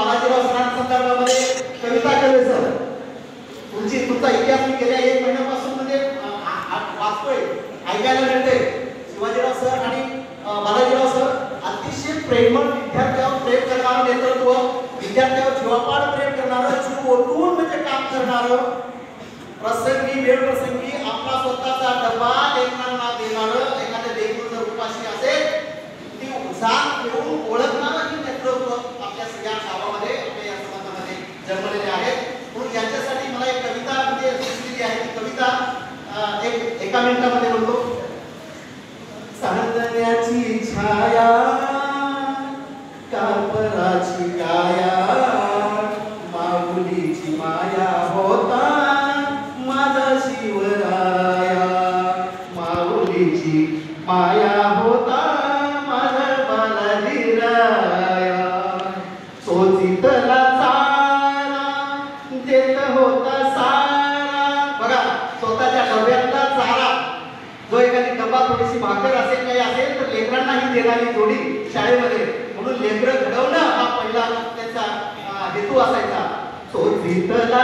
बालाजीराव सरांसंदर्भामध्ये कविता केली सर. तुमचा इतिहास मी गेल्या 1 महिन्यापासून म्हणजे वाचतोय, ऐकायला मिळते. शिवाजीराव सर आणि बालाजीराव सर अतिशय प्रेमळ, विद्यार्थ्यावर प्रेम करणारं नेतृत्व, विद्यार्थ्यावर जीवापाड प्रेम करणारं, जीव ओतून म्हणजे काम करणारं, प्रसंगी वेळ प्रसंगी आपला स्वतःचा डबा लेकरांना देणारं, एखाद्या लेकरू जर उपाशी असेल ती जाण घेऊन ओळखणारं ही नेतृत्व आपल्या सगळ्या गावामध्ये, आपल्या या समाजामध्ये जन्मलेले आहेत. म्हणून यांच्यासाठी मला एक कविता म्हणजे सुचलेली आहे. ती कविता एका मिनिटामध्ये बोलतो. चांदण्याची छाया, कापराची काया, माऊलीची माया होता माझा शिवराया, माऊलीची माया होता माझा बालाजीराया, सोचितला चारा देत होता सारा. बघा, स्वतःच्या डब्यातला चारा जो एखादी डब्बा थोडीशी भाकर असेल काही असेल तर लेकरांना ही देणारी जोडी शाळेमध्ये, म्हणून लेकरं घडवणं हा पहिला त्याचा हेतू असायचा. सोचितला